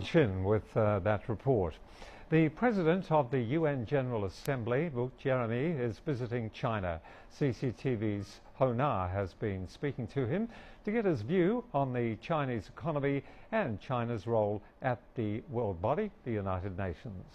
chin with that report. The President of the UN General Assembly, Jeremy, is visiting China. CCTV's Ho Na has been speaking to him to get his view on the Chinese economy and China's role at the world body, the United Nations.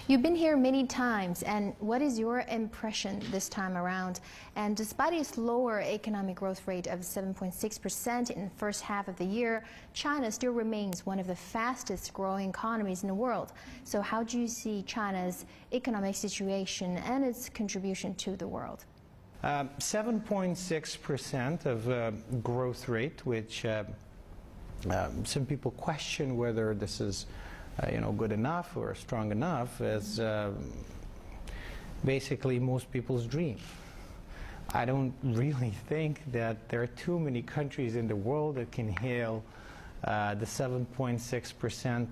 You've been here many times, and what is your impression this time around? And despite a slower economic growth rate of 7.6% in the first half of the year, China still remains one of the fastest growing economies in the world. So how do you see China's economic situation and its contribution to the world? 7.6% of growth rate, which some people question whether this is good enough or strong enough, is basically most people's dream. I don't really think that there are too many countries in the world that can hail the 7.6%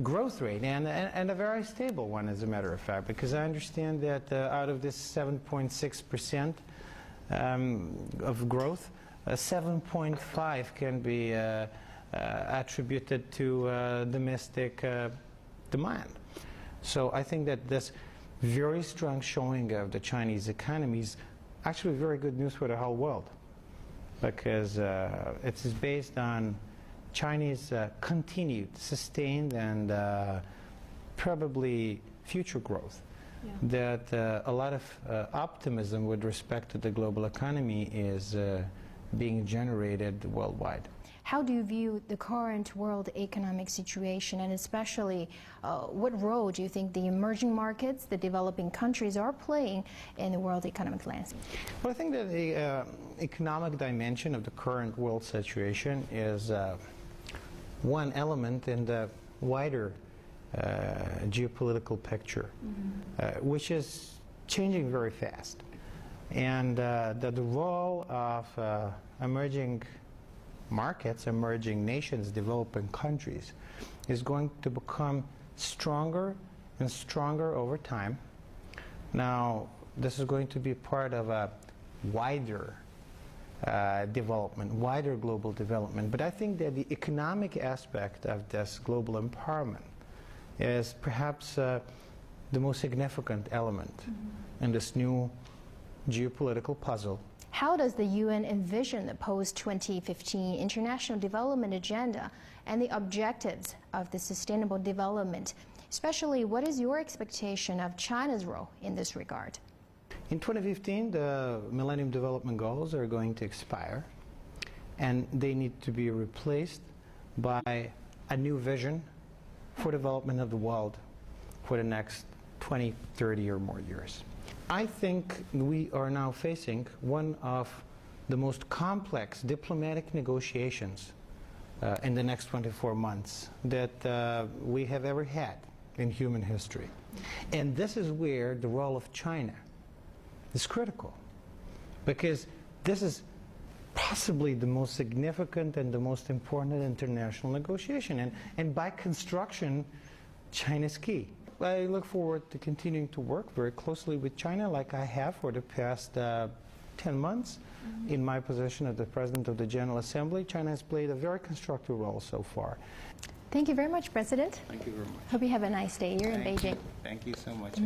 growth rate, and a very stable one, as a matter of fact, because I understand that out of this 7.6% of growth, 7.5 can be attributed to domestic demand. So I think that this very strong showing of the Chinese economy is actually very good news for the whole world, because it is based on Chinese continued, sustained, and probably future growth. Yeah. That a lot of optimism with respect to the global economy is being generated worldwide. How do you view the current world economic situation, and especially what role do you think the emerging markets, the developing countries, are playing in the world economic landscape? Well, I think that the economic dimension of the current world situation is one element in the wider geopolitical picture, which is changing very fast. And that the role of emerging markets, emerging nations, developing countries, is going to become stronger and stronger over time. Now, this is going to be part of a wider development, wider global development. But I think that the economic aspect of this global empowerment is perhaps the most significant element in this new geopolitical puzzle. How does the UN envision the post-2015 International Development Agenda and the objectives of the Sustainable Development? Especially, what is your expectation of China's role in this regard? In 2015, the Millennium Development Goals are going to expire, and they need to be replaced by a new vision for development of the world for the next 20, 30 or more years. I think we are now facing one of the most complex diplomatic negotiations in the next 24 months that we have ever had in human history. And this is where the role of China is critical, because this is possibly the most significant and the most important international negotiation. And by construction, China's key. I look forward to continuing to work very closely with China, like I have for the past 10 months. In my position as the President of the General Assembly, China has played a very constructive role so far. Thank you very much, President. Thank you very much. Hope you have a nice day here in Beijing. Thank you so much.